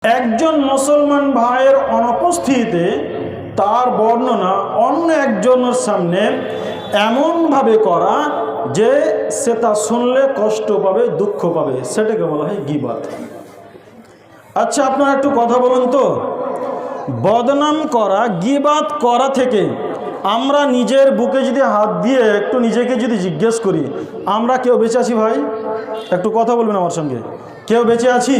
একজন মুসলমান ভাইয়ের অনুপস্থিতিতে তার বর্ণনা অন্য একজনের সামনে এমনভাবে করা যে সে তা শুনলে কষ্ট পাবে, দুঃখ পাবে, সেটাকে বলা হয় গীবত। আচ্ছা, আপনারা একটু কথা বলুন তো, বদনাম করা, গীবত করা থেকে আমরা নিজের বুকে যদি হাত দিয়ে একটু নিজেকে যদি জিজ্ঞেস করি, আমরা কেউ বেঁচে আছি ভাই? একটু কথা বলবেন আমার সঙ্গে। কেউ বেঁচে আছি?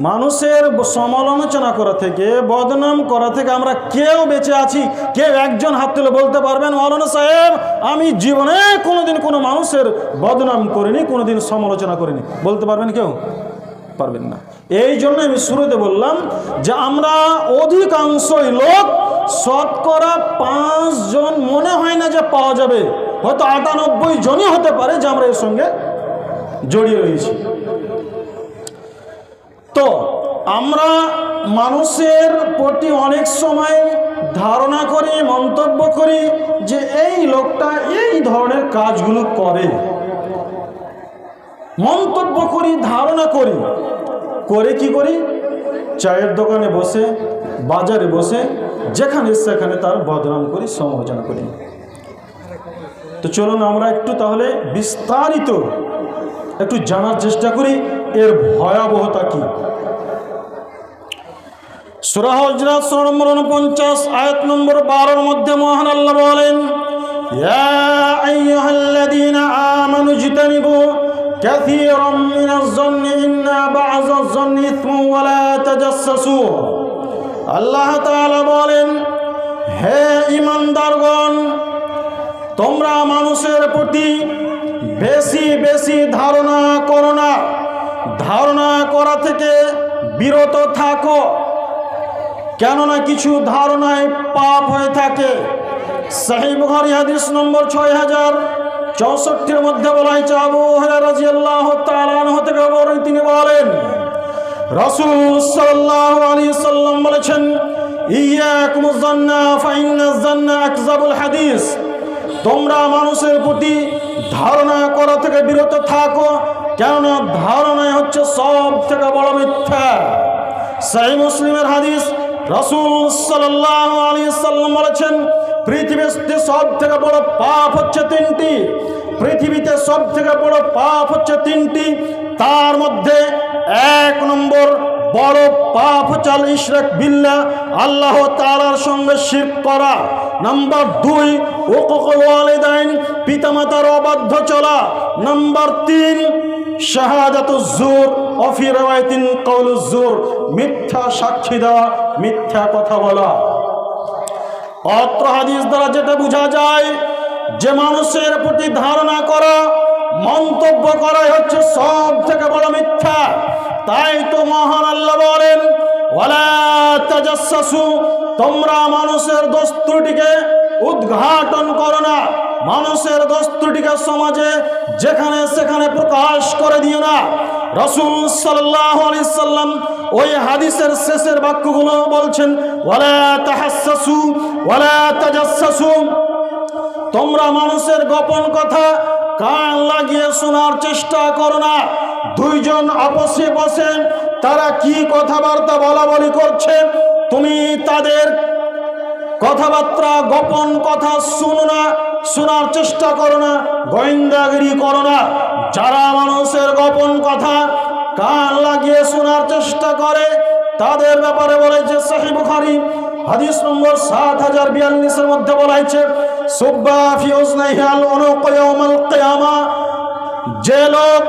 মানুষের সমালোচনা করা থেকে, বদনাম করা থেকে আমরা কেউ বেঁচে আছি? কেউ একজন হাত তুলে বলতে পারবেন, মৌলানা সাহেব আমি জীবনে কোনোদিন কোনো মানুষের বদনাম করিনি, কোনোদিন সমালোচনা করিনি? বলতে পারবেন কেউ? পারবেন না। এই জন্য আমি শুরুতে বললাম যে আমরা অধিকাংশই লোক, শতকরা 5 জন মনে হয় না যে পাওয়া যাবে, হয়তো 98 জনই হতে পারে যে আমরা এর সঙ্গে জড়িয়ে রয়েছি। তো আমরা মানুষের প্রতি অনেক সময় ধারণা করি, মন্তব্য করি যে এই লোকটা এই ধরনের কাজগুলো করে, মন্তব্য করি, ধারণা করি, করে কি করি? চায়ের দোকানে বসে, বাজারে বসে, যেখানে সেখানে তার বদনাম করি, সমালোচনা করি। তো চলুন আমরা একটু তাহলে বিস্তারিত একটু জানার চেষ্টা করি এর ভয়াবহতা কি। সূরা হুজরাত সূরা নম্বর 49 আয়াত নম্বর 12 মধ্যে মহান আল্লাহ বলেন, ইয়া আইয়ুহাল্লাযীনা আমানু ইজতানিবু কাসীরাম মিনাজ-যন্নি ইন্না বা'যাজ-যন্নি ইসমুন ওয়া লা তাজাসসু। আল্লাহ তাআলা বলেন, হে ঈমানদারগণ, তোমরা মানুষের প্রতি বেশি বেশি ধারণা করো না, ধারণা করা থেকে বিরত থাকো, কেননা কিছু ধারণায় পাপ হয়ে থাকে। সহিহ বুখারী হাদিস নম্বর 6064 মধ্যে বলা হয়েছে, আবু হুরায়রা রাদিয়াল্লাহু তাআলা আনহু থেকে বর্ণিত, তিনি বলেন রাসূল সাল্লাল্লাহু আলাইহি সাল্লাম বলেছেন, ইয়াকুমুজ যান্না ফা ইন্নাজ যান্না আকযাবুল হাদিস। তোমরা মানুষের প্রতি ধারণা করা থেকে বিরত থাকো, কেননা ধারণাই হচ্ছে সব থেকে বড় মিথ্যা। সহিহ মুসলিমের হাদিস, রাসূল সাল্লাল্লাহু আলাইহি সাল্লাম বলেছেন, পৃথিবীতে সব থেকে বড় পাপ হচ্ছে 3টি। পৃথিবীতে সব থেকে বড় পাপ হচ্ছে 3টি। তার মধ্যে 1 নম্বর বড় পাপ হচ্ছে আল ইশরাক বিল্লাহ, আল্লাহ তাআলার সঙ্গে শিরক করা। নাম্বার 2 উকুকুল ওয়ালিদাইন, পিতামাতার অবাধ্য চলা। নাম্বার 3 শাহাদাতুজ জুর ও ফি রাওয়ায়াতিন কাউলুজ জুর, মিথ্যা সাক্ষী দেওয়া, মিথ্যা কথা বলা। অত্র হাদিস দ্বারা যেটা বোঝা যায় যে মানুষের প্রতি ধারণা করা, মন্তব্য করাই হচ্ছে সব থেকে বড় মিথ্যা। তাই তো মহান আল্লাহ বলেন, ওয়ালা তাজাসসু, তোমরা মানুষের দোষ ত্রুটিকে উদ্ঘাটন করো না, মানুষের দোষ ত্রুটিকে সমাজে যেখানে সেখানে প্রকাশ করে দিও না। রাসূল সাল্লাল্লাহু আলাইহি সাল্লাম ওই হাদিসের শেষের বাক্যগুলো বলছেন, ওয়ালা তাহাসসু ওয়ালা তাজাসসু, তোমরা মানুষের গোপন কথা কান লাগিয়ে শোনার চেষ্টা করো না। 2 জন আপসে বসে তারা কি কথাবার্তা বলা বলি করছে, তুমি তাদের কথাবার্তা, গোপন কথা শুনো না, শোনার চেষ্টা করো না, গোয়েন্দাগিরি করো না। যারা মানুষের গোপন কথা কান লাগিয়ে শোনার চেষ্টা করে তাদের ব্যাপারে বলেছে সহিহ বুখারী হাদিস নম্বর 7042 এর মধ্যে বলা হয়েছে, সুব্বা ফি উজনাইহি আল উনুক ইয়াউমাল কিয়ামা, যে লোক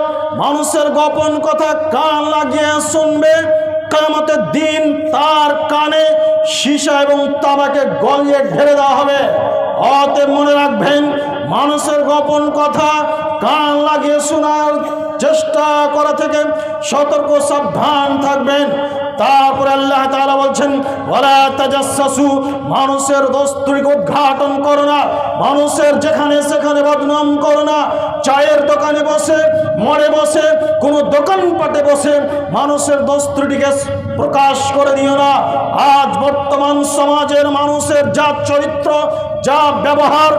মানুষের গোপন কথা কান লাগিয়ে শুনবে, কিয়ামতের দিন তার কানে সীসা এবং তামাকে গলিয়ে ঢেলে দেওয়া হবে। অতএব মনে রাখবেন, মানুষের গোপন কথা কান লাগিয়ে শোনার চেষ্টা করা থেকে সতর্ক সাবধান থাকবেন। তারপর আল্লাহ তাআলা বলছেন, ওয়ালা তাজাসসু, মানুষের দোষ ত্রুটি উদ্ঘাটন করো না, মানুষের যেখানে সেখানে বদনাম করো না। চায়ের দোকানে বসে, মোড়ে বসে, কোনো দোকানপাটে বসে মানুষের দোষ ত্রুটিকে প্রকাশ করে দিও না। আজ বর্তমান সমাজের মানুষের যা চরিত্র, যা ব্যবহার,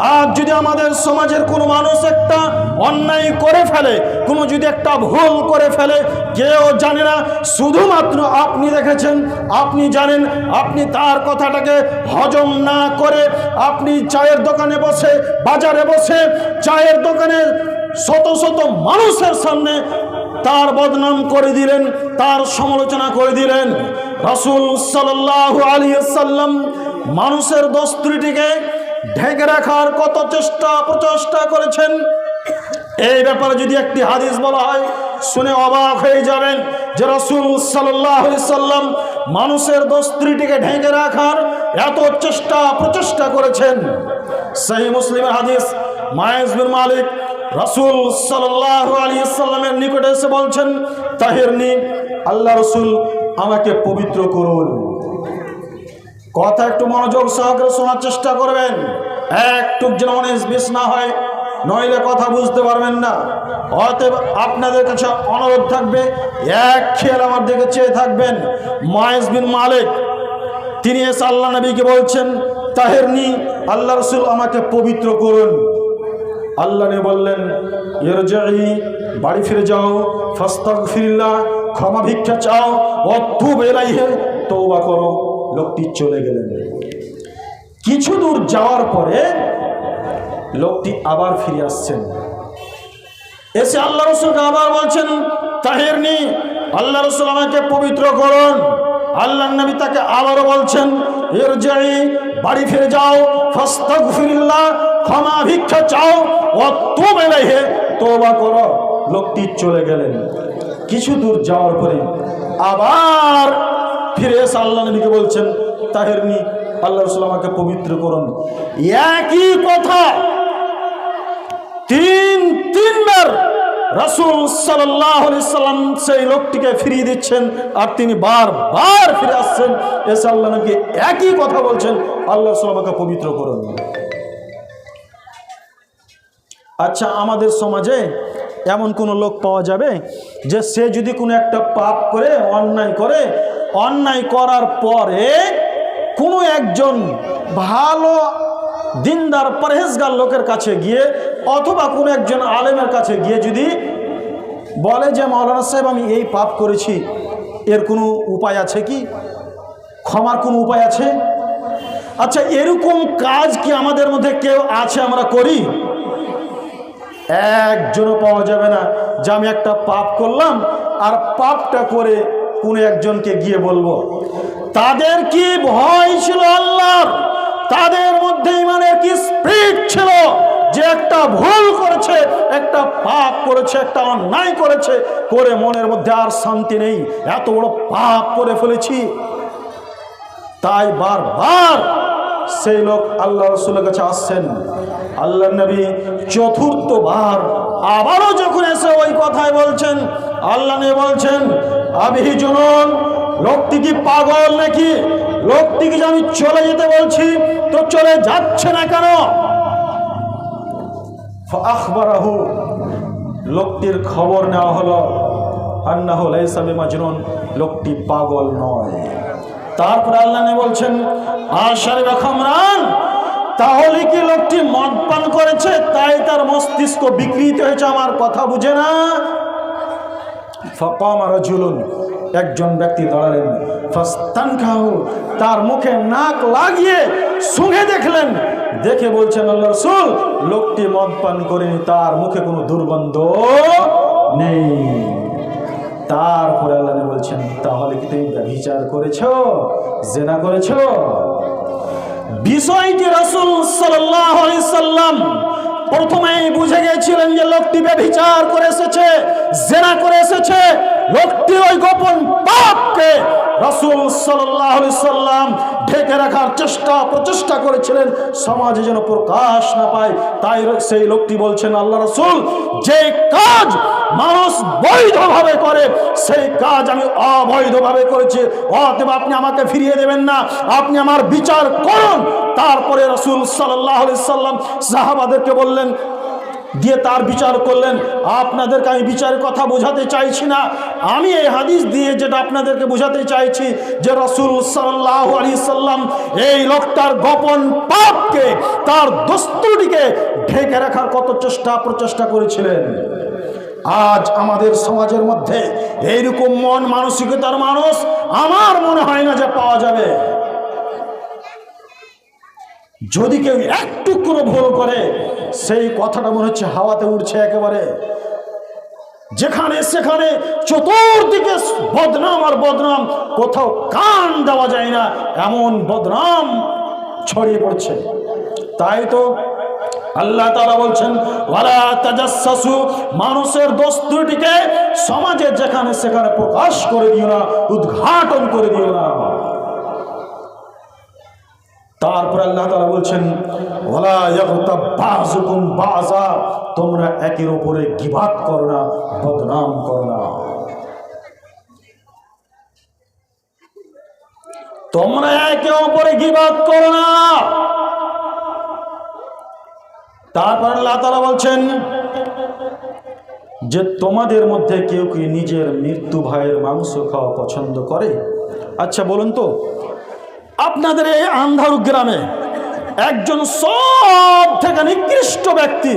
আর যদি আমাদের সমাজের কোনো মানুষ একটা অন্যায় করে ফেলে, কোনো যদি একটা ভুল করে ফেলে, কেউ জানে না, শুধুমাত্র আপনি দেখেছেন, আপনি জানেন, আপনি তার কথাটাকে হজম না করে আপনি চায়ের দোকানে বসে, বাজারে বসে, চায়ের দোকানে শত শত মানুষের সামনে তার বদনাম করে দিলেন, তার সমালোচনা করে দিলেন। রাসূল সাল্লাল্লাহু আলাইহি ওয়াসাল্লাম মানুষের দোষ ত্রুটিকে ঢেকে রাখার কত প্রচেষ্টা করেছেন। এই ব্যাপারে যদি একটি হাদিস বলা হয়, শুনে অবাক হয়ে যাবেন যে রাসূল সাল্লাল্লাহু আলাইহি ওয়াসাল্লাম মানুষের দোষ ত্রুটিকে ঢেকে রাখার এত প্রচেষ্টা করেছেন। সহিহ মুসলিমের হাদিস, মায়েজ বিন মালিক রাসূল সাল্লাল্লাহু আলাইহি ওয়াসাল্লামের নিকটে এসে বলছেন, তাহিরনি, আল্লাহ রাসূল আমাকে পবিত্র করুন। কথা একটু মনোযোগ সহকারে শোনার চেষ্টা করবেন, একটু যেন 19-20 না হয়, নইলে কথা বুঝতে পারবেন না। অতএব আপনাদের কাছে অনুরোধ থাকবে, এক খেয়াল আমার দিকে চেয়ে থাকবেন। মায়েজ বিন মালিক তিনি এসে আল্লাহ নবীকে বলছেন, তাহিরনি, আল্লাহ রাসূল আমাকে পবিত্র করুন। আল্লাহ নবী বললেন, ইরজিই, বাড়ি ফিরে যাও, ফাস্তাগফিরিল্লাহ, ক্ষমা ভিক্ষা চাও, ওয়াতুব ইলাইহি, তওবা করো। লোকটি চলে গেলেন। কিছু দূর যাওয়ার পরে লোকটি আবার ফিরে আসছেন, এসে আল্লাহ রাসূলকে আবার বলছেন, তাহিরনি, আল্লাহ রাসূল আমাকে পবিত্র করুন। আল্লাহ নবী তাকে আবারও বলছেন, ইরজিই, বাড়ি ফিরে যাও, ফাস্তাগফিরিল্লাহ, ক্ষমা ভিক্ষা চাও, ওয়াতুব ইলাইহি, তওবা করো। লোকটি চলে গেলেন। কিছু দূর যাওয়ার পরে আবার ফিরে এসে আল্লাহ নবীকে বলছেন, তাহিরনি, আল্লাহ রাসূল আমাকে পবিত্র করুন। একই কথা তিনবার রাসূল সাল্লাল্লাহু আলাইহি সাল্লাম সেই লোকটিকে ফিরিয়ে দিচ্ছেন, আর তিনি বারবার ফিরে আসছেন, এসে আল্লাহ নবীকে একই কথা বলছেন, আল্লাহ রাসূল আমাকে পবিত্র করুন। আচ্ছা, আমাদের সমাজে এমন কোনো লোক পাওয়া যাবে যে সে যদি কোনো একটা পাপ করে, অন্যায় করার পরে কোনো একজন ভালো দিনদার পরহেজগার লোকের কাছে গিয়ে অথবা কোনো একজন আলেমের কাছে গিয়ে যদি বলে যে মাওলানা সাহেব আমি এই পাপ করেছি, এর কোনো উপায় আছে কি, ক্ষমার কোনো উপায় আছে? আচ্ছা, এরকম কাজ কি আমাদের মধ্যে কেউ আছে আমরা করি? একজনও পাওয়া যাবে না যে আমি একটা পাপ করলাম আর পাপটা করে কোনো একজনকে গিয়ে বলবো। তাদের কি ভয় ছিল আল্লাহর, তাদের মধ্যে ইমানের কি স্পিরিট ছিল যে একটা ভুল করেছে, একটা পাপ করেছে, একটা অন্যায় করেছে, করে মনের মধ্যে আর শান্তি নেই, এত বড় পাপ করে ফেলেছি। তাই বারবার সেই লোক আল্লাহ রাসূলের কাছে আসছেন। আল্লাহ নবী চতুর্থবার আবারও যখন এসে ওই কথাই বলছেন, আল্লাহ নবী বলছেন, আবিহি জুনুন, লোকটি কি পাগল নাকি? লোকটিকে যে আমি চলে যেতে বলছি তো চলে যাচ্ছে না কেন? ফাআখবারাহু, লোকটির খবর নেওয়া হলো, আন্নাহু লাইসা বিমাজনুন, লোকটি পাগল নয়। তারপরে আল্লাহ নবী বলছেন, আশারিবা খামরান, তাহলে কি লোকটি মদ পান করেছে তাই তার মস্তিষ্ক বিকৃত হয়েছে, আমার কথা বুঝে না? ফাকামা রাজুলুন, একজন ব্যক্তি দাঁড়ালেন, ফাস্তানকাহু, তার মুখে নাক লাগিয়ে শুঁকে দেখলেন, দেখে বলছেন আল্লাহ রাসূল লোকটি মদ পান করেনি, তার মুখে কোনো দুর্গন্ধ নেই। তারপরে আল্লাহ বলছেন, তাহলে কি তুমি ব্যভিচার করেছো, জিনা করেছো? বিষয়টি রাসূল সাল্লাল্লাহু আলাইহি সাল্লাম প্রথমেই বুঝে গিয়েছিলেন যে লোকটি ব্যভিচার করে এসেছে, জিনা করে এসেছে। লোকটি ওই গোপন পাপকে রাসূল সাল্লাল্লাহু আলাইহি সাল্লাম ঢেকে রাখার প্রচেষ্টা করেছিলেন, সমাজে যেন প্রকাশ না পায়। তাই সেই লোকটি বলছেন, আল্লাহ রাসূল যে কাজ মানুষ বৈধভাবে করে সেই কাজ আমি অবৈধভাবে করেছি, অতএব আপনি আমাকে ফিরিয়ে দেবেন না, আপনি আমার বিচার করুন। তারপরে রাসূল সাল্লাল্লাহু আলাইহি সাল্লাম সাহাবাদেরকে বললেন, দিয়ে তার বিচার করলেন। আপনাদেরকে আমি বিচারের কথা বোঝাতে চাইছি না, আমি এই হাদিস দিয়ে যেটা আপনাদেরকে বোঝাতে চাইছি যে রাসূল সাল্লাল্লাহু আলাইহি সাল্লাম এই লোকটার গোপন পাপকে, তার দোস্তুটিকে ঢেকে রাখার কত প্রচেষ্টা করেছিলেন। আজ আমাদের সমাজের মধ্যে এইরকম মন মানসিকতার মানুষ আমার মনে হয় না যে পাওয়া যাবে। যদি কেউ একটু কোনো ভুল করে সেই কথাটা মনে হচ্ছে হাওয়াতে উঠছে একেবারে, যেখানে সেখানে চতুর্দিকে বদনাম আর বদনাম, কোথাও কান দেওয়া যায় না এমন বদনাম ছড়িয়ে পড়ছে। তাই তো আল্লাহ তাআলা বলছেন ওয়ালা তাজাসসু, মানুষের দোষ ত্রুটিকে সমাজে যেখানে সেখানে প্রকাশ করে দিও না, উদ্ঘাটন করে দিও না। তারপর আল্লাহ তাআলা বলছেন ওয়ালা ইয়াগতাব বাযুকুম বাযা, তোমরা একের উপরে গীবাত করো না, বদনাম করো না। তোমরা একে অপরে গীবাত করো না। তারপর আল্লাহ তাআলা বলছেন যে তোমাদের মধ্যে কেউ কি নিজের মৃত্যু ভাইয়ের মাংস খাওয়া পছন্দ করে? আচ্ছা বলুন তো, আপনাদের এই আন্ধারু গ্রামে একজন সব থেকে নিকৃষ্ট ব্যক্তি,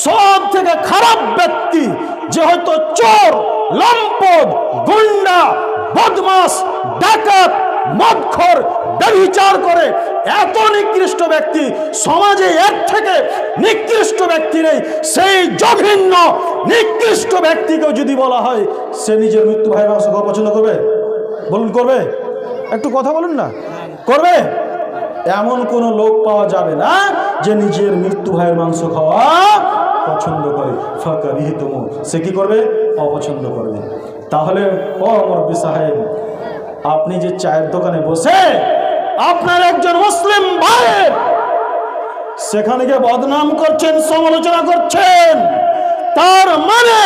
সব থেকে খারাপ ব্যক্তি, যে হয়তো চোর, লম্পট, গুন্ডা, বদমাস, ডাকাত, মদখোর, ব্যভিচার করে, এত নিকৃষ্ট ব্যক্তি সমাজে এর থেকে নিকৃষ্ট ব্যক্তি নেই। সেই জঘন্য নিকৃষ্ট ব্যক্তিকেও যদি বলা হয় সে নিজের মৃত্যু ভাইয়ের মাংস খাওয়া পছন্দ করবে, বলুন করবে? একটু কথা বলুন না, করবে? এমন কোনো লোক পাওয়া যাবে না যে নিজের মৃত্যু ভাইয়ের মাংস খাওয়া পছন্দ করে। ফাকারিহতুমু, সে কি করবে? অপছন্দ করবে। তাহলে ও মুরব্বি সাহেব, আপনি যে চায়ের দোকানে বসে আপনার একজন মুসলিম ভাইয়ের সেখানে গিয়ে বদনাম করছেন, সমালোচনা করছেন, তার মানে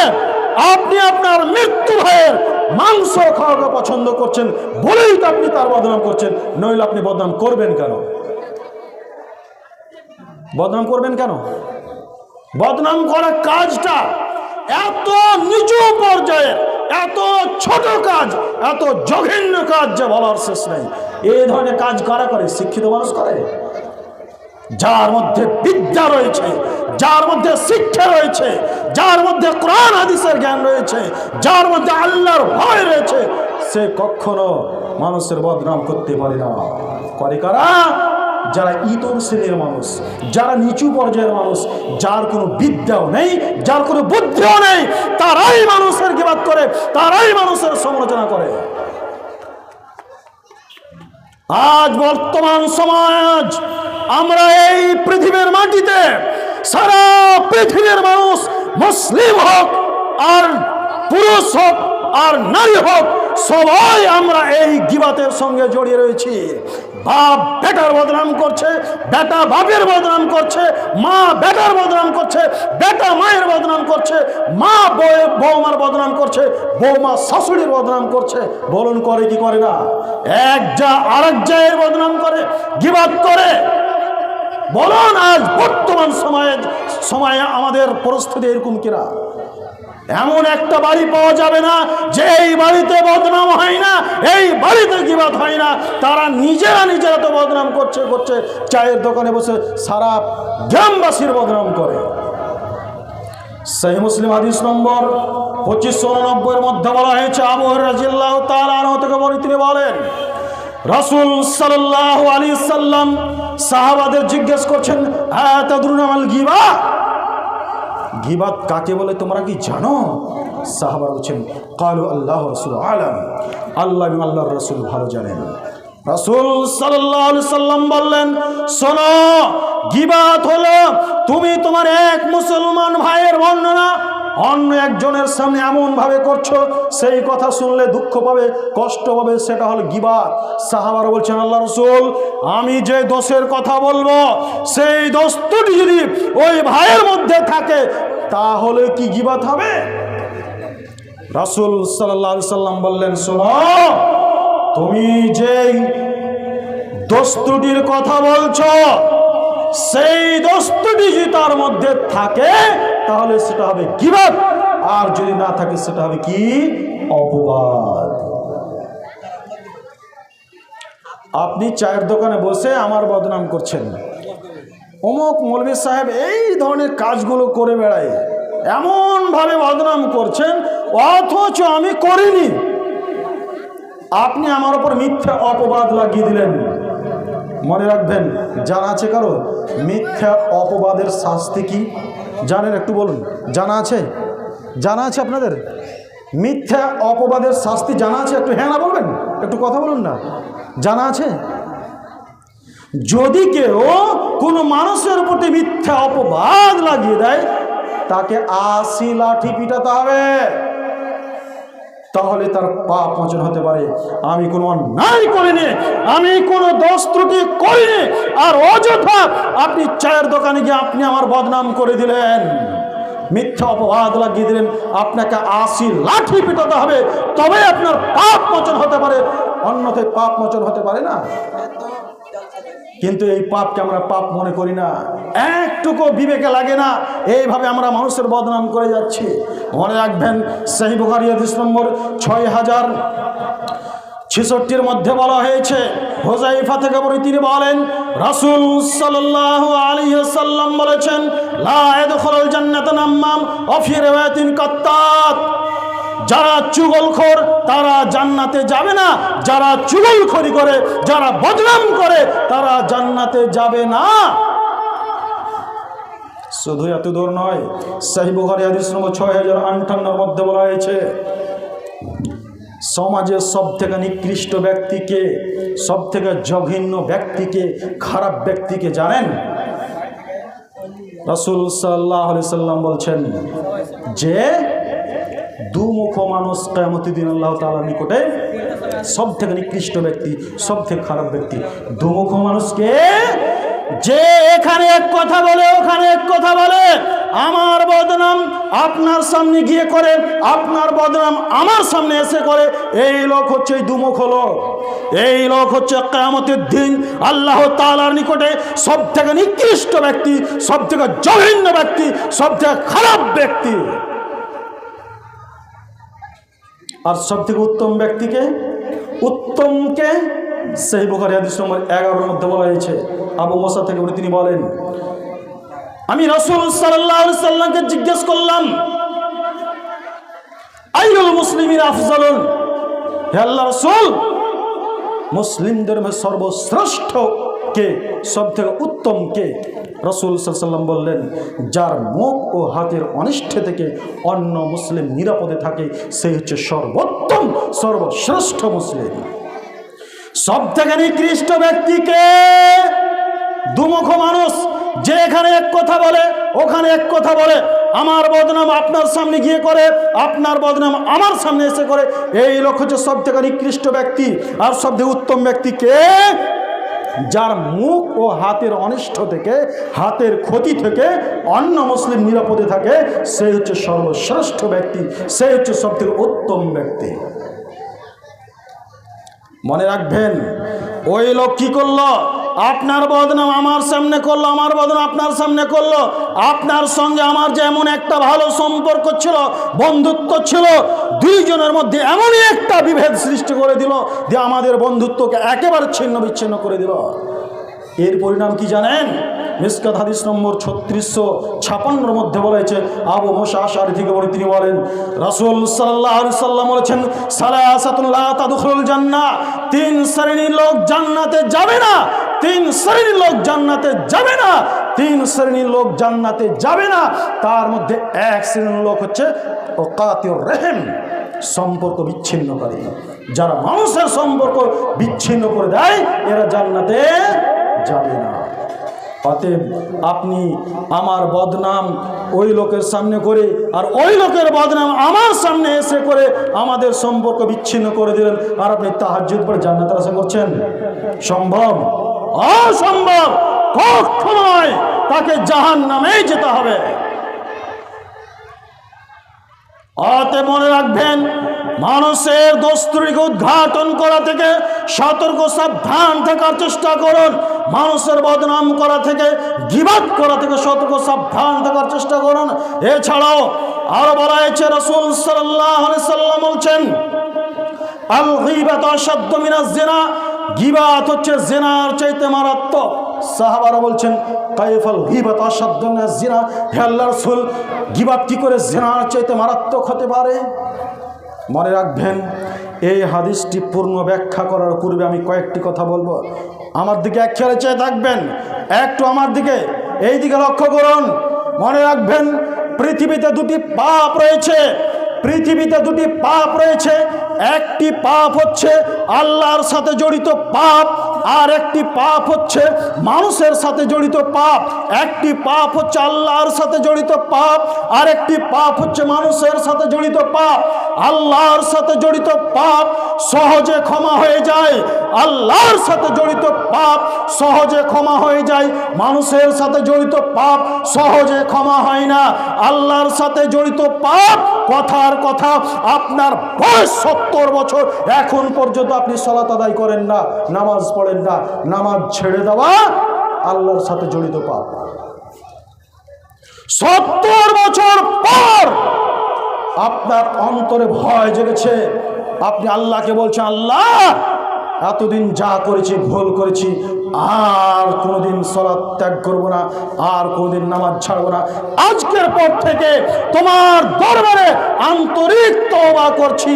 আপনি আপনার মৃত্যু ভাইয়ের মাংস খাওয়াকে পছন্দ করছেন বলেই তো আপনি তার বদনাম করছেন। নইলে আপনি বদনাম করবেন কেন? বদনাম করবেন কেন? বদনাম করার কাজটা এত নিচু পর্যায়ের, এত ছোট কাজ, এত জঘন্য কাজ যে বলার শেষ নেই। এই ধরনের কাজ কারা করে? শিক্ষিত মানুষ করে, যার মধ্যে বিদ্যা রয়েছে, যার মধ্যে শিক্ষা রয়েছে, যার মধ্যে কোরআন হাদিসের জ্ঞান রয়েছে, যার মধ্যে আল্লাহর ভয় রয়েছে, সে কখনো মানুষের বদনাম করতে পারে না। করে কারা? যারা ইতর শ্রেণীর মানুষ, যারা নিচু পর্যায়ের মানুষ, যার কোনো বিদ্যাও নেই, যার কোনো বুদ্ধিও নেই, তারাই মানুষের গীবাত করে, তারাই মানুষের সমালোচনা করে। আজ বর্তমান সমাজ, আমরা এই পৃথিবীর মাটিতে, সারা পৃথিবীর মানুষ, মুসলিম হোক আর পুরুষ হোক আর নারী হোক, সবাই আমরা এই গীবাতের সঙ্গে জড়িয়ে রয়েছি। বাপ বেটার বদনাম করছে, বেটা বাপের বদনাম করছে, মা বেটার বদনাম করছে, বেটা মায়ের বদনাম করছে, মা বৌমার বদনাম করছে, বৌমা শাশুড়ির বদনাম করছে। বলুন করে কি করে না? এক যা আরেক জায়ের বদনাম করে, গীবাত করে। বলুন আজ বর্তমান সময়ে আমাদের পরিস্থিতি এরকম কিনা? এমন একটা বাড়ি পাওয়া যাবে না যে এই বাড়িতে বদনাম হয় না, এই বাড়িতে গীবাত হয় না। তারা নিজেরা তো বদনাম করছে, চায়ের দোকানে বসে সারা গ্রামবাসীর বদনাম করে। সহিহ মুসলিম হাদিস নম্বর 2589 মধ্যে বলা হয়েছে, আবু হুরায়রা রাদিয়াল্লাহু তাআলা আনহু থেকে বর্ণিত, তিনি বলেন রাসূল সাল্লাল্লাহু আলাইহি সাল্লাম সাহাবাদের জিজ্ঞেস করছেন, আতাদরুনা মাল গীবা, গীবাত কাকে বলে তোমরা কি জানো? সাহাবারা বলছেন, ক্বালু আল্লাহু ওয়া রাসূলুহু আ'লাম, আল্লাহ এবং আল্লাহর রাসূল ভালো জানেন। রাসূল সাল্লাল্লাহু আলাইহি সাল্লাম বললেন, শোনো, গীবাত হলো তুমি তোমার এক মুসলমান ভাইয়ের বর্ণনা অন্য একজনের সামনে এমন ভাবে করছো, সেই কথা শুনলে দুঃখ পাবে, কষ্ট পাবে, সেটা হলো গীবাত। সাহাবারা বলছেন, আল্লাহ রাসূল, আমি যে দোষের কথা বলবো সেই দোষটি যদি ওই ভাইয়ের মধ্যে থাকে তাহলে কি গীবাত হবে? রাসূল সাল্লাল্লাহু আলাইহি সাল্লাম বললেন, শোনো, তুমি যে দোষটির কথা বলছো সেই দোষটি যদি তার মধ্যে থাকে তাহলে সেটা হবে গীবত, আর যদি না থাকে সেটা হবে কি? অপবাদ। আপনি চায়ের দোকানে বসে আমার বদনাম করছেন, অমুক মৌলভী সাহেব এই ধরনের কাজগুলো করে বেড়ায়, এমন ভাবে বদনাম করছেন, অথচ আমি করিনি। আপনি আমার উপর মিথ্যা অপবাদ লাগিয়ে দিলেন। মনে রাখবেন, জানা আছে কারো মিথ্যা অপবাদের শাস্তি কি জানেন? একটু বলুন। জানা আছে? জানা আছে আপনাদের? মিথ্যা অপবাদের শাস্তি জানা আছে? একটু হ্যাঁ না বলবেন, একটু কথা বলুন না। জানা আছে? যদি কেউ কোনো মানুষের প্রতি মিথ্যা অপবাদ লাগিয়ে দেয়, তাকে 80 লাঠি পিটাতে হবে, তাহলে তার পাপ মোচন হতে পারে। আমি কোনো অন্যায় করিনি, আমি কোনো দোষ ত্রুটি করিনি, আর অযথা আপনি চায়ের দোকানে গিয়ে আপনি আমার বদনাম করে দিলেন, মিথ্যা অপবাদ লাগিয়ে দিলেন। আপনাকে 80 লাঠি পিটাতে হবে, তবে আপনার পাপ মোচন হতে পারে, অন্যথায় পাপ মোচন হতে পারে না। কিন্তু এই পাপকে আমরা পাপ মনে করি না, একটুকু বিবেকে লাগে না, এইভাবে আমরা মানুষের বদনাম করে যাচ্ছি। মনে রাখবেন, সহিহ বুখারী হাদিস নম্বর 6066 মধ্যে বলা হয়েছে, হুযায়ফা থেকে তিনি বলেন, রাসূল সাল্লাল্লাহু আলাইহি ওয়াসাল্লাম বলেছেন, লা ইয়াদখুলুল জান্নাতা নাম্মাম ওয়া ফি রিওয়ায়াতিন কাত্তাত। যারা চুগলখোর তারা জান্নাতে যাবে না, যারা চুগলখড়ি করে, যারা বদনাম করে, তারা জান্নাতে যাবে না। শুধু এত দূর নয়, সহিহ বুখারী হাদিস নম্বর 6058 মধ্যে বলা হয়েছে, সমাজের সব থেকে নিকৃষ্ট ব্যক্তিকে, সব থেকে জঘন্য ব্যক্তিকে, খারাপ ব্যক্তিকে জানেন? রাসূল সাল্লাল্লাহু আলাইহি সাল্লাম বলছেন যে দুমুখ মানুষ কিয়ামতের দিন আল্লাহ তাআলার নিকটে সব থেকে নিকৃষ্ট ব্যক্তি, সব থেকে খারাপ ব্যক্তি। দুমুখ মানুষকে, যে এখানে এক কথা বলে ওখানে এক কথা বলে, আমার বদনাম আপনার সামনে গিয়ে করে, আপনার বদনাম আমার সামনে এসে করে, এই লোক হচ্ছে দুমুখ লোক। এই লোক হচ্ছে কিয়ামতের দিন আল্লাহ তাআলার নিকটে সব থেকে নিকৃষ্ট ব্যক্তি, সব থেকে জঘন্য ব্যক্তি, সব থেকে খারাপ ব্যক্তি। আর সব থেকে উত্তম ব্যক্তিকে, উত্তমকে সহিহ বুখারী হাদিস নম্বর 11 মধ্যে বলা হয়েছে, আবু মুসা থেকে তিনি বলেন, আমি রাসূল সাল্লাল্লাহু আলাইহি সাল্লামকে জিজ্ঞেস করলাম, আইয়ুল মুসলিমিন আফজালুন, হে আল্লাহর রাসূল, মুসলিমদের মধ্যে সর্বশ্রেষ্ঠ কে, সব থেকে উত্তম কে? রাসূল সাল্লাল্লাহু আলাইহি সাল্লাম বললেন, যার মুখ ও হাতের অনিষ্টে থেকে অন্য মুসলিম নিরাপদে থাকে, সেই হচ্ছে সর্বোত্তম, সর্বশ্রেষ্ঠ মুসলিম। সব থেকে নিকৃষ্ট ব্যক্তিকে? দুমুখ মানুষ, যে এখানে এক কথা বলে ওখানে এক কথা বলে, আমার বদনাম আপনার সামনে গিয়ে করে, আপনার বদনাম আমার সামনে এসে করে, এই লোক হচ্ছে সব থেকে নিকৃষ্ট ব্যক্তি। আর সব থেকে উত্তম ব্যক্তি কে? যার মুখ ও হাতের অনিষ্ট থেকে, হাতের ক্ষতি থেকে অন্য মুসলিম নিরাপদে থাকে, সেই হচ্ছে সর্বশ্রেষ্ঠ ব্যক্তি, সেই হচ্ছে সব থেকে উত্তম ব্যক্তি। মনে রাখবেন, ওই লোক কি করলো? আপনার বদনাম আমার সামনে করলো, আমার বদনাম আপনার সামনে করলো। আপনার সঙ্গে আমার যেমন একটা ভালো সম্পর্ক ছিল, বন্ধুত্ব ছিল, দুইজনের মধ্যে এমনই একটা বিভেদ সৃষ্টি করে দিল যে আমাদের বন্ধুত্বকে একেবারে ছিন্ন বিচ্ছিন্ন করে দিল। এর পরিণাম কি জানেন? মিসকাত হাদিস নম্বর 3656 মধ্যে বলা হয়েছে, আবু মুসা আশআরী থেকে তিনি বলেন, রাসূল সাল্লাল্লাহু আলাইহি সাল্লাম বলেছেন, সালাসাতুন লা তাদখুলুল জান্নাহ, 3 শ্রেণীর লোক জান্নাতে যাবে না, 3 শ্রেণীর লোক জান্নাতে যাবে না, 3 শ্রেণীর লোক জান্নাতে যাবে না। তার মধ্যে এক শ্রেণীর লোক হচ্ছে ওয়াকাতিউর রহিম, সম্পর্ক বিচ্ছিন্নকারী। যারা মানুষের সম্পর্ক বিচ্ছিন্ন করে দেয়, এরা জান্নাতে যাবে না। অতএব আপনি আমার বদনাম ওই লোকের সামনে করে, আর ওই লোকের বদনাম আমার সামনে এসে করে আমাদের সম্পর্ক বিচ্ছিন্ন করে দিলেন, আর আপনি তাহাজ্জুদ পড়ে জান্নাতের আশা করছেন? সম্ভব? অসম্ভব, কখনো নয়। তাকে জাহান্নামেই যেতে হবে। অতএব মনে রাখবেন, মানুষের দোস্তুরিকে উদ্ঘাটন করা থেকে সতর্ক সাবধান থাকার চেষ্টা করুন। মানুষের বদনাম করা থেকে, গীবত করা থেকে সতর্ক সাবধান থাকার চেষ্টা করুন। এছাড়াও আরো বলা হয়েছে, রাসূল সাল্লাল্লাহু আলাইহি সাল্লাম বলছেন, আল গীবাতু আশাদ্দু মিনাজ জিনা, গীবত হচ্ছে জিনার চাইতে মারাত্মক। সাহাবারা বলছেন, কাইফাল গীবাতু আশাদ্দু মিনাজ জিনা, হে আল্লাহর রাসূল, গীবত কি করে জিনার চাইতে মারাত্মক হতে পারে? মনে রাখবেন, এই হাদিসটি পূর্ণ ব্যাখ্যা করার পূর্বে আমি কয়েকটি কথা বলবো। আমার দিকে এক খেয়ালে চেয়ে থাকবেন, একটু আমার দিকে, এই দিকে লক্ষ্য করুন। মনে রাখবেন, পৃথিবীতে দুটি পাপ রয়েছে। পৃথিবীতে দুটি পাপ রয়েছে। একটি পাপ হচ্ছে আল্লাহর সাথে জড়িত পাপ, আর একটি পাপ হচ্ছে মানুষের সাথে জড়িত পাপ। একটি পাপ হচ্ছে আল্লাহর সাথে জড়িত পাপ, আর একটি পাপ হচ্ছে মানুষের সাথে জড়িত পাপ। আল্লাহর সাথে জড়িত পাপ সহজে ক্ষমা হয়ে যায়, আল্লাহর সাথে জড়িত পাপ সহজে ক্ষমা হয়ে যায়। মানুষের সাথে জড়িত পাপ সহজে ক্ষমা হয় না। আল্লাহর সাথে জড়িত পাপ, কথার কথা, আপনার বয়স 70 বছর, এখন পর্যন্ত আপনি সালাত আদায় করেন না, নামাজ পড়েন না, নামাজ ছেড়ে দেওয়া আল্লাহর সাথে জড়িত পাপ। 70 বছর পর আপনার অন্তরে ভয় জেগেছে, আপনি আল্লাহকে বলছেন, আল্লাহ এতদিন যা করেছি, ভুল করেছি, আর কোনোদিন সালাত ত্যাগ করবো না, আর কোনোদিন নামাজ ছাড়বো না। আজকের পর থেকে তোমার দরবারে আন্তরিক তওবা করছি,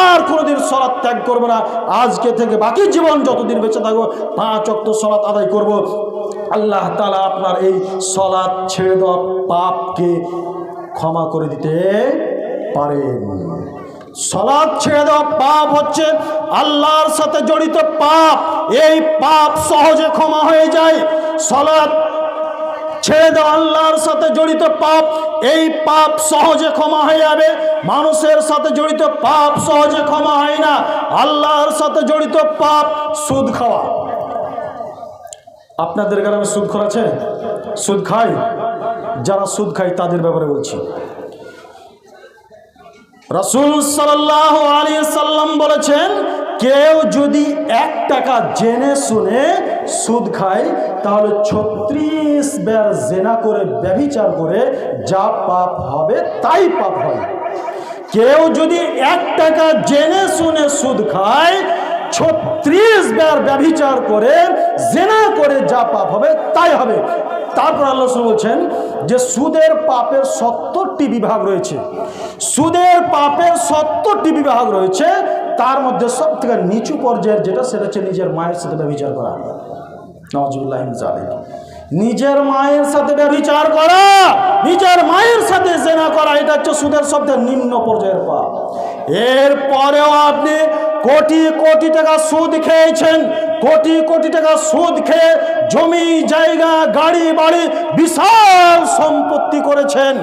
আর কোনোদিন সালাত ত্যাগ করবো না। আজকে থেকে বাকি জীবন যতদিন বেঁচে থাকবো 5 ওয়াক্ত সালাত আদায় করব। আল্লাহ তাআলা আপনার এই সালাত ছেড়ে দেওয়া পাপকে ক্ষমা করে দিতে পারেন। সালাত ছেড়ে দেওয়া পাপ হচ্ছে আল্লাহর সাথে জড়িত পাপ। এই পাপ সহজে ক্ষমা হয়ে যায়। সালাত ছেড়ে দেওয়া আল্লাহর সাথে জড়িত পাপ, এই পাপ সহজে ক্ষমা হয়ে যাবে। মানুষের সাথে জড়িত পাপ সহজে ক্ষমা হয় না। আল্লাহর সাথে জড়িত পাপ, সুদ খাওয়া। আপনাদের গ্রামে সুদখোর আছে? সুদ খায়? যারা সুদ খায় তাদের ব্যাপারে বলছি। রাসূল সাল্লাল্লাহু আলাইহি সাল্লাম বলেছেন, কেউ যদি 1 টাকা জেনে শুনে সুদ খায়, তাহলে 36 বার জিনা করে, ব্যভিচার করে যা পাপ হবে তাই পাপ হয়। কেউ যদি 1 টাকা জেনে শুনে সুদ খায়, 36 বার ব্যভিচার করে, জিনা করে যা পাপ হবে তাই হবে। তারপর আল্লাহ রাসূল বলছেন যে সুদের পাপের 70টি বিভাগ রয়েছে। সুদের পাপের 70টি বিভাগ রয়েছে। তার মধ্যে সবথেকে নিচু পর্যায়ের যেটা, সেটা হচ্ছে নিজের মায়ের সাথে ব্যভিচার করা। নাউযুবিল্লাহি মিন যালিক। নিজের মায়ের সাথে ব্যভিচার করা, নিজের মায়ের সাথে জিনা করা, এটা হচ্ছে সুদের সবথেকে নিম্ন পর্যায়ের পাপ। এরপরেও আপনি কোটি কোটি টাকা সুদ খেয়েছেন, কোটি কোটি টাকা সুদ খেয়ে জমি জায়গা গাড়ি বাড়ি বিশাল সম্পত্তি করেছেন,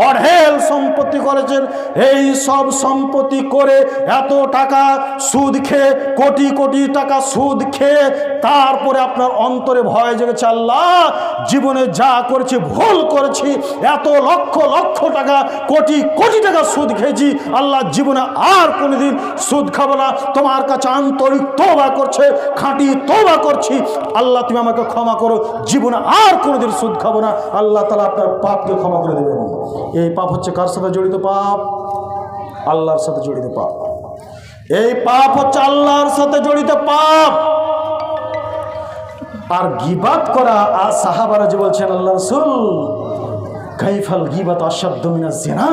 অঢেল সম্পত্তি করেছেন। এই সব সম্পত্তি করে, এত টাকা সুদ খেয়ে, কোটি কোটি টাকা সুদ খেয়ে, তারপরে আপনার অন্তরে ভয় জেগেছে, আল্লাহ জীবনে যা করেছি ভুল করেছি, এত লক্ষ লক্ষ টাকা, কোটি কোটি টাকা সুদ খেয়েছি, আল্লাহ জীবনে আর কোনোদিন সুদ খাবো না। তোমার কাছে আন্তরিক তওবা করছে, খাঁটি তওবা করছি, আল্লাহ তুমি আমাকে ক্ষমা করো, জীবনে আর কোনোদিন সুদ খাবো না। আল্লাহ তাআলা আপনার পাপকে ক্ষমা করে দেবেন। এই পাপ হচ্ছে কার সাথে জড়িত পাপ? আল্লাহর সাথে জড়িত পাপ। এই পাপ হচ্ছে আল্লাহর সাথে জড়িত পাপ। আর গীবত করা, আর সাহাবারা যে বলছেন, আল্লাহ রাসূল কাইফাল গীবত আশাদ্দু মিনাজ জিনা,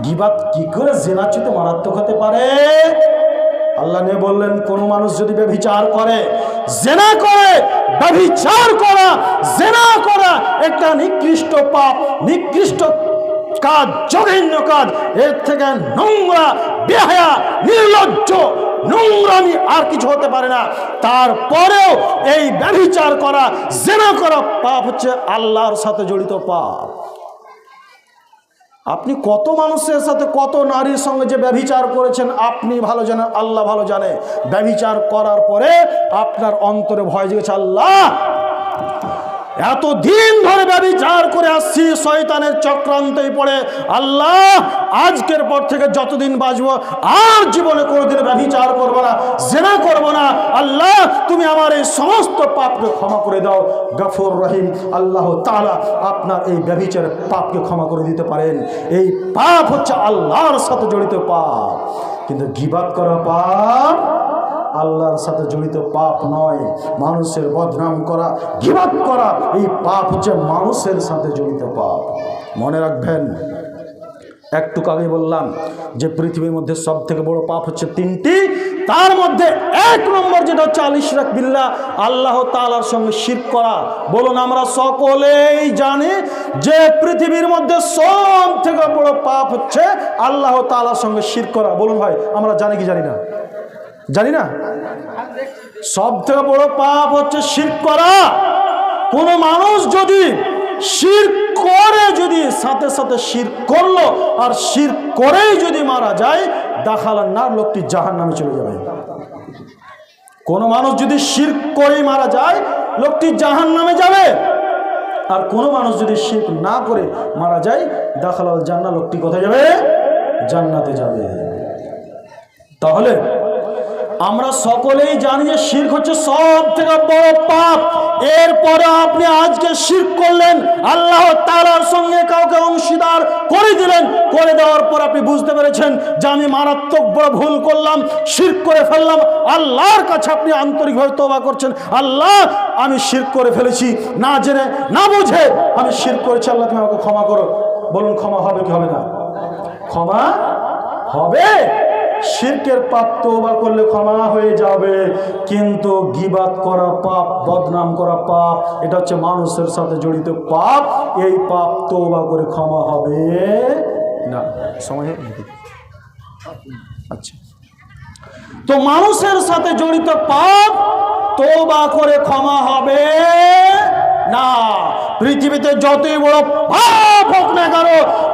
গীবত কি করে জিনার চেয়ে মারাত্মক হতে পারে? আল্লাহ নিয়ে বললেন, কোন মানুষ যদি ব্যভিচার করে, জিনা করে, ব্যভিচার করা, জিনা করা একটা নিকৃষ্ট পাপ, নিকৃষ্ট কাজ, জঘন্য কাজ। এর থেকে নোংরা, বেহায়া, নির্লজ্জ, নোংরামি আর কিছু হতে পারে না। তারপরেও এই ব্যভিচার করা, জিনা করা পাপ হচ্ছে আল্লাহর সাথে জড়িত পাপ। আপনি কত মানুষের সাথে, কত নারীর সঙ্গে যে ব্যভিচার করেছেন আপনি ভালো জানেন, আল্লাহ ভালো জানে। ব্যভিচার করার পরে আপনার অন্তরে ভয় জেগেছে, আল্লাহ এতদিন ধরে ব্যভিচার করে আসছি, শয়তানের চক্রান্তে পড়ে আল্লাহ আজকের পর থেকে যতদিন বাঁচবো আর জীবনে কোনোদিন ব্যভিচার করবো না, জিনা করবো না। আল্লাহ তুমি আমার এই সমস্ত পাপকে ক্ষমা করে দাও। গফুর রহিম আল্লাহ তাআলা আপনার এই ব্যভিচারের পাপকে ক্ষমা করে দিতে পারেন। এই পাপ হচ্ছে আল্লাহর সাথে জড়িত পাপ, কিন্তু গীবাত করা পাপ আল্লাহর সাথে জড়িত পাপ নয়। মানুষের বদনাম করা, গীবাত করা, এই পাপ হচ্ছে মানুষের সাথে জড়িত পাপ। মনে রাখবেন, একটু আগে বললাম যে পৃথিবীর মধ্যে সব থেকে বড় পাপ হচ্ছে তিনটি। তার মধ্যে এক নম্বর যেটা হচ্ছে আল ইশরাক বিল্লাহ, আল্লাহ তাআলার সঙ্গে শিরক করা। বলুন, আমরা সকলেই জানি যে পৃথিবীর মধ্যে সব থেকে বড় পাপ হচ্ছে আল্লাহ তাআলার সঙ্গে শিরক করা। বলুন ভাই, আমরা জানি কি জানি না? জানি না? সব থেকে বড় পাপ হচ্ছে শিরক করা। কোন মানুষ যদি শিরক করে, যদি সাথে সাথে শিরক করলো আর শিরক করেই যদি মারা যায়, দাখালান নার, লোকটি জাহান্নামে চলে যাবে। কোন মানুষ যদি শিরক করে মারা যায়, লোকটি জাহান্নামে যাবে। আর কোন মানুষ যদি শিরক না করে মারা যায়, দাখালাল জান্নাহ, লোকটি কোথায় যাবে? জান্নাতে যাবে। তাহলে আমরা সকলেই জানি যে শিরক হচ্ছে সব থেকে বড় পাপ। এরপরে আপনি আজকে শিরক করলেন, আল্লাহ তাআলার সঙ্গে কাউকে অংশীদার করে দিলেন। করে দেওয়ার পর আপনি বুঝতে পেরেছেন যে আমি মারাত্মক বড় ভুল করলাম, শিরক করে ফেললাম। আল্লাহর কাছে আপনি আন্তরিকভাবে তওবা করছেন, আল্লাহ আমি শিরক করে ফেলেছি, না জেনে না বুঝে আমি শিরক করেছি, আল্লাহ তুমি আমাকে ক্ষমা করো। বলুন, ক্ষমা হবে কি হবে না? ক্ষমা হবে। শিরকের পাপ তওবা করলে ক্ষমা হয়ে যাবে, কিন্তু গীবাত করা পাপ, বদনাম করা পাপ, এটা হচ্ছে মানুষের সাথে জড়িত পাপ। এই পাপ তওবা করে ক্ষমা হবে না। সময় আচ্ছা, তো মানুষের সাথে জড়িত পাপ তওবা করে ক্ষমা হবে না। পৃথিবীতে যতই বড় পাপ হোক না কেন,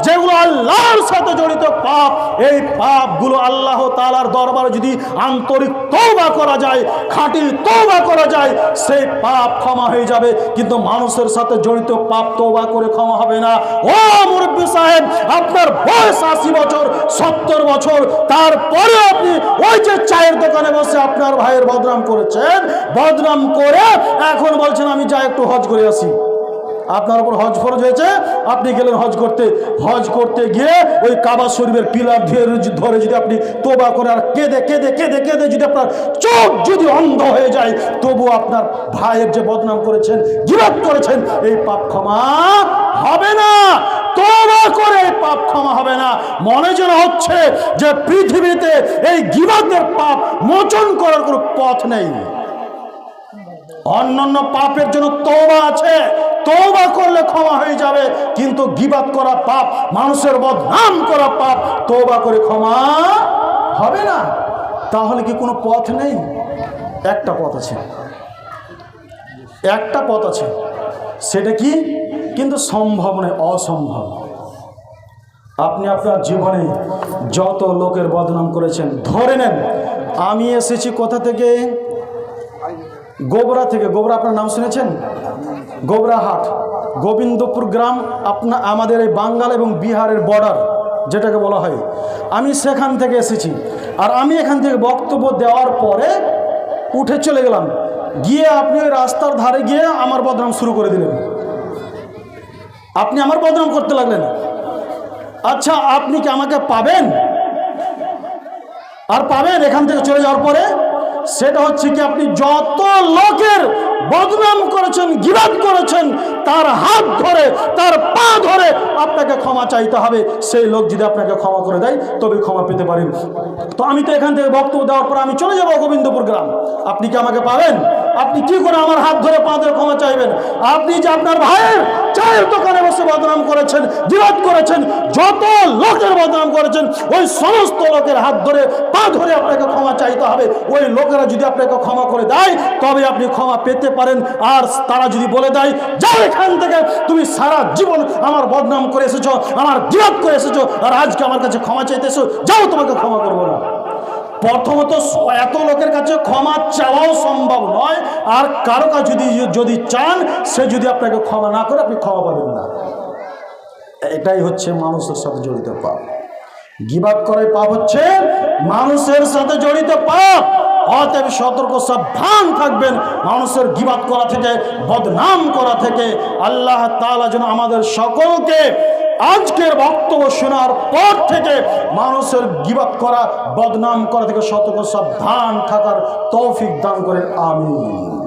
যেগুলো আল্লাহর সাথে জড়িত পাপ, এই পাপগুলো আল্লাহ তাআলার দরবারে যদি আন্তরিক তওবা করা যায়, খাঁটি তওবা করা যায়, সেই পাপ ক্ষমা হয়ে যাবে। কিন্তু মানুষের সাথে জড়িত পাপ তওবা করে ক্ষমা হবে না। ও মুরব্বি সাহেব, আপনার বয়স 80 বছর, 70 বছর, তারপরে আপনি ওই যে চায়ের দোকানে বসে আপনার ভাইয়ের বদনাম করেছেন, বদনাম করে এখন বলছেন আমি যাই একটু হজ করে আসি। আপনার উপর হজ ফরজ হয়েছে, আপনি গেলেন হজ করতে। হজ করতে গিয়ে ওই কাবা শরীফের পিলার ধরে যদি আপনি তওবা করে আর কেঁদে কেঁদে কেঁদে কেঁদে যদি আপনার চোখ যদি অন্ধ হয়ে যায়, তবু আপনার ভাইয়ের যে বদনাম করেছেন, গীবত করেছেন, এই পাপ ক্ষমা হবে না। তওবা করে এই পাপ ক্ষমা হবে না। মনে যেন হচ্ছে যে পৃথিবীতে এই গীবতের পাপ মোচন করার কোনো পথ নেই। অন্যান্য পাপের জন্য তওবা আছে, তওবা করলে ক্ষমা হয়ে যাবে, কিন্তু গীবত করা পাপ, মানুষের বদনাম করা পাপ, তওবা করে ক্ষমা হবে না। তাহলে কি কোনো পথ নেই? একটা পথ আছে, একটা পথ আছে। সেটা কি? কিন্তু সম্ভব নয়, অসম্ভব। আপনি আপনার জীবনে যত লোকের বদনাম করেছেন, ধরে নেন আমি এসেছি কোথা থেকে? গোবরা থেকে। গোবরা আপনার নাম শুনেছেন? গোবরাহাট, গোবিন্দপুর গ্রাম, আমাদের এই বাঙ্গাল এবং বিহারের বর্ডার যেটাকে বলা হয়। আমি সেখান থেকে এসেছি। আর আমি এখান থেকে বক্তব্য দেওয়ার পরে উঠে চলে গেলাম, গিয়ে আপনি ওই রাস্তার ধারে গিয়ে আমার বদনাম শুরু করে দিলেন। আপনি আমার বদনাম করতে লাগলেন। আচ্ছা, আপনি কি আমাকে পাবেন? আর পাবেন এখান থেকে চলে যাওয়ার পরে? সেটা হচ্ছে কি, আপনি যত লোকের বদনাম করেছেন, গীবত করেছেন, তার হাত ধরে, তার পা ধরে আপনাকে ক্ষমা চাইতে হবে। সেই লোক যদি আপনাকে ক্ষমা করে দেয়, তবে ক্ষমা পেতে পারেন। তো আমি তো এখান থেকে বক্তব্য দেওয়ার পর আমি চলে যাব গোবিন্দপুর গ্রাম। আপনি কি আমাকে পাবেন? আপনি কি করে আমার হাত ধরে পা ধরে ক্ষমা চাইবেন? আপনি যে আপনার ভাইয়ের চায়ের দোকানে বসে বদনাম করেছেন, গীবত করেছেন, যত লোকের বদনাম করেছেন, ওই সমস্ত লোকের হাত ধরে পা ধরে আপনাকে ক্ষমা চাইতে হবে। ওই লোকেরা যদি আপনাকে ক্ষমা করে দেয়, তবে আপনি ক্ষমা পেতে পারেন। আর তারা যদি বলে দেয় যাও এখান থেকে, তুমি সারা জীবন আমার বদনাম করে এসেছো, আমার গীবত করে এসেছো, আর আজকে আমার কাছে ক্ষমা চাইতেছো, যাও তোমাকে ক্ষমা করবো না, প্রথমত এত লোকের কাছে ক্ষমা চাওয়াও সম্ভব নয়, আর কারো কাছে যদি চান সে যদি আপনাকে ক্ষমা না করে আপনি ক্ষমা পাবেন না। এটাই হচ্ছে মানুষের সাথে জড়িত পাপ। গীবাত করে পাপ হচ্ছে মানুষের সাথে জড়িত পাপ। অতএব সতর্ক সাবধান থাকবেন মানুষের গীবাত করা থেকে, বদনাম করা থেকে। আল্লাহ তাআলা যেন আমাদের সকলকে আজকের বক্তব্য শোনার পর থেকে মানুষের গীবাত করা, বদনাম করা থেকে সতর্ক সাবধান থাকার তৌফিক দান করেন। আমিন।